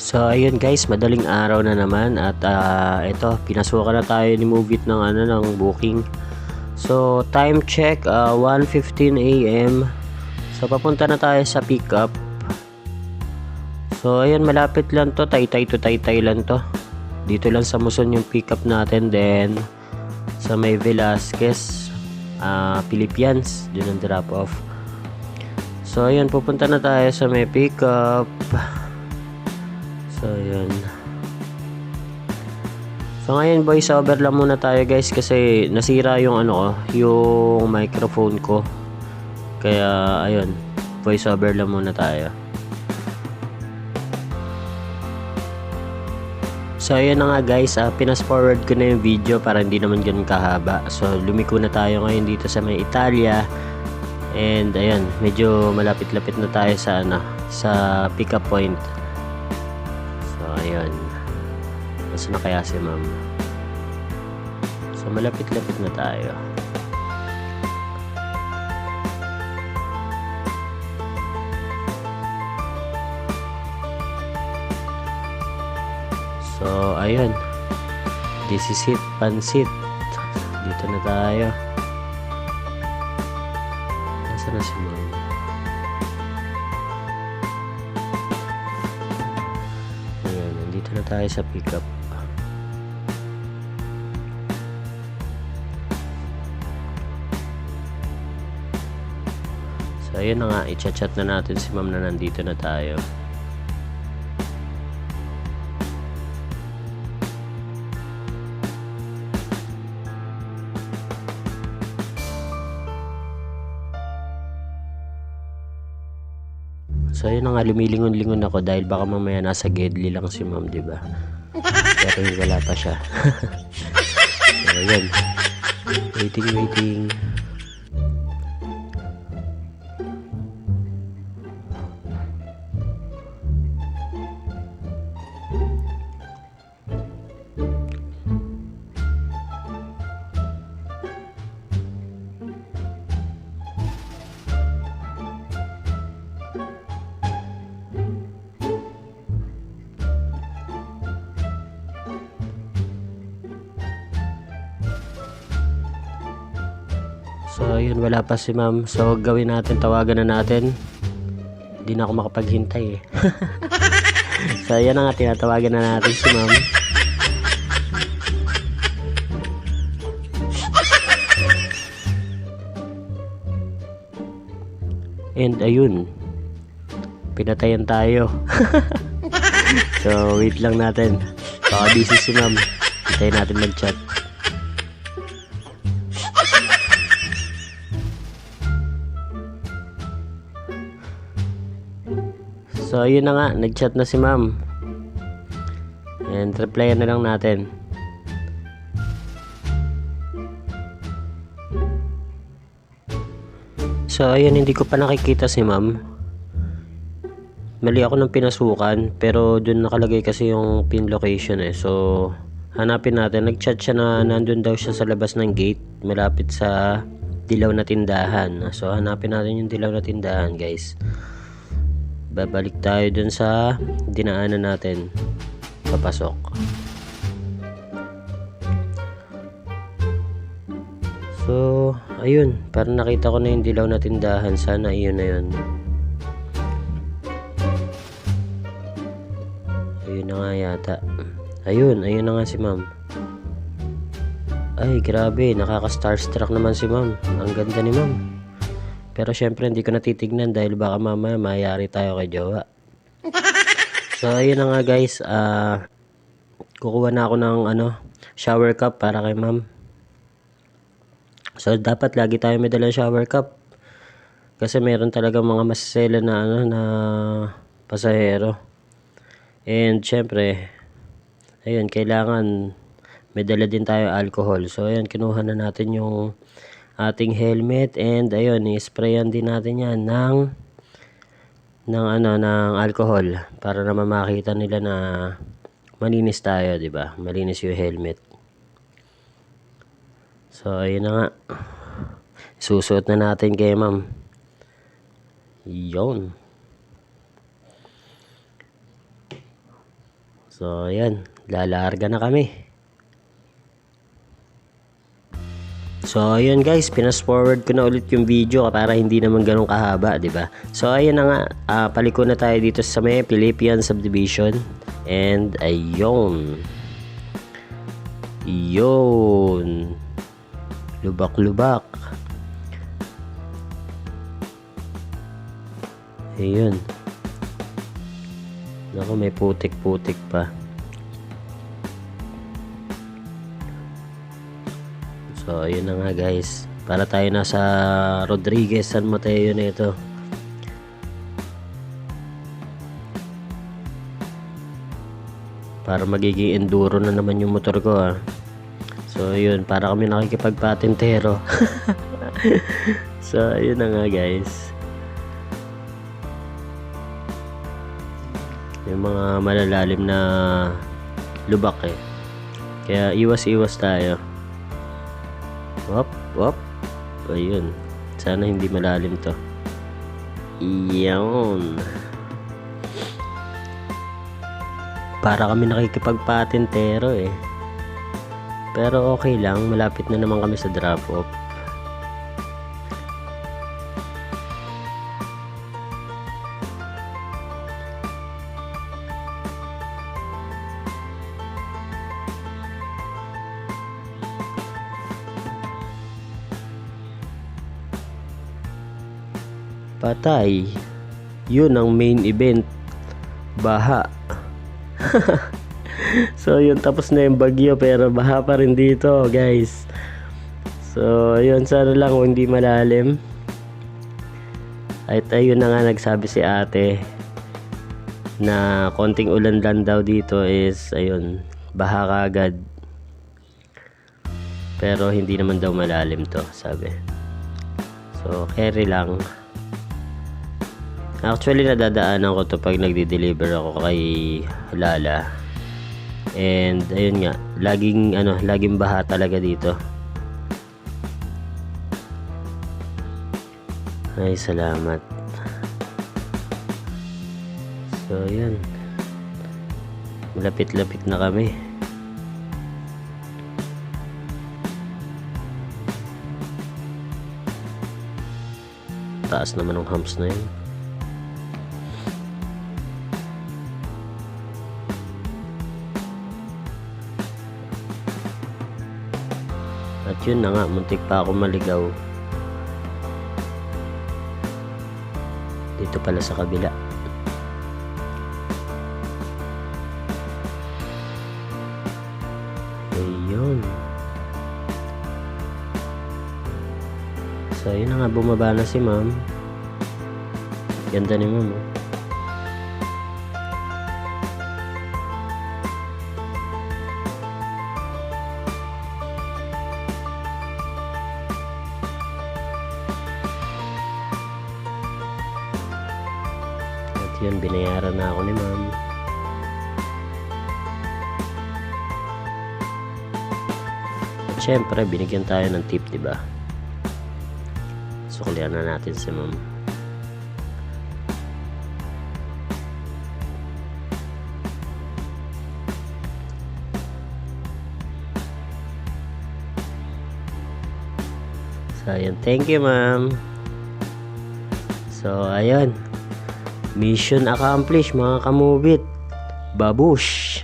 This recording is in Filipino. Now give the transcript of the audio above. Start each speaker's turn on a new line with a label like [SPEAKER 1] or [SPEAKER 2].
[SPEAKER 1] So ayun guys, madaling araw na naman at ito pinasukan na tayo ni Movit ng ng booking. So time check 1:15 AM. So papunta na tayo sa pickup. So ayun, malapit lang to, Taytay to Taytay lang to. Dito lang sa Muson yung pickup natin, then sa may Velasquez, Philippines, dun ang drop off. So ayun, pupunta na tayo sa may pickup. So yun. So ngayon voice over lang muna tayo guys kasi nasira yung yung microphone ko. Kaya ayun, voice over lang muna tayo. So ayun na nga guys, pinas forward ko na yung video para hindi naman ganun kahaba. So lumiko na tayo ngayon dito sa may Italia. And ayun, medyo malapit-lapit na tayo sa sa pickup point. Ayun. Nasa na kaya si ma'am? So malapit-lapit na tayo. So ayun. This is it, Pansit. Dito na tayo. Nasa na si ma'am? Dito na tayo sa pickup. So ayun na nga, i-chat na natin si ma'am na nandito na tayo. So ayun na nga, lumilingon-lingon ako dahil baka mamaya nasa Gedli lang si ma'am, diba? Pero wala pa siya. So ayun, waiting. So yun, wala pa si ma'am. So gawin natin, tawagan na natin. Hindi na ako makapaghintay eh. So yan na nga, tinatawagan na natin si ma'am. And ayun, pinatayan tayo. So wait lang natin, baka busy si ma'am. Hintayin natin mag-chat. So ayun na nga, nag-chat na si ma'am. And replyan na lang natin. So ayun, hindi ko pa nakikita si ma'am. Mali ako ng pinasukan, pero dun nakalagay kasi yung pin location eh. So hanapin natin. Nag-chat siya na nandun daw siya sa labas ng gate, malapit sa dilaw na tindahan. So hanapin natin yung dilaw na tindahan guys. Babalik tayo dun sa dinaanan natin papasok. So ayun, parang nakita ko na yung dilaw na tindahan. Sana iyon na yun. Ayun na nga yata. Ayun na nga si ma'am. Ay grabe, nakaka-starstruck naman si ma'am. Ang ganda ni ma'am. Pero syempre hindi ko natitignan dahil baka mamaya mayari tayo kay jowa. So ayun na nga guys, kukuha na ako ng shower cup para kay ma'am. So dapat lagi tayo may dalang shower cup. Kasi meron talaga mga masasela na na pasahero. And syempre, ayun, kailangan may dala din tayo alcohol. So ayun, kinuha na natin yung ating helmet, and ayun, i-sprayan din natin yan ng alcohol para naman makita nila na malinis tayo, di ba? Malinis yung helmet. So ayun na nga, susuot na natin kay ma'am. Yun. So, ayan. Lalarga na kami. So, ayun guys. Pinas forward ko na ulit yung video para hindi naman ganun kahaba, diba? So, ayun na nga. Paliko na tayo dito sa may Philippian Subdivision. And, ayun. Yun. Lubak-lubak. Ayun. Naku, may putik-putik pa. So, ayun na nga guys. Para tayo nasa Rodriguez San Mateo na ito. Para magiging enduro na naman yung motor ko So, ayun. Para kami nakikipagpatintero. So, ayun na nga guys. Yung mga malalalim na lubak Kaya iwas-iwas tayo. Wop, wop. Ayun. Sana hindi malalim to. Iyon. Para kami nakikipagpatintero Pero okay lang. Malapit na naman kami sa drop-off. Patay. Yun ang main event. Baha. So yun, tapos na yung bagyo pero baha pa rin dito guys. So yun, sana lang kung hindi malalim. At ayun na nga, nagsabi si ate na konting ulan lang daw dito is ayun, baha kaagad. Pero hindi naman daw malalim to, sabi. So carry lang. Actually, nadadaanan ko to pag nagde-deliver ako kay Lala. And ayun nga, laging baha talaga dito. Ay, salamat. So, ayun. Malapit-lapit na kami. Taas naman ng humps na yun. At yun na nga, muntik pa ako maligaw. Dito pala sa kabila. Ayun. So yun na nga, bumaba na si ma'am. Ganda ni ma'am Yun, binayaran na ako ni ma'am. At syempre, binigyan tayo ng tip, diba? Suklihan na natin si ma'am. So, ayun. Thank you, ma'am. So, ayun. Mission accomplished, mga kamubit. Babush!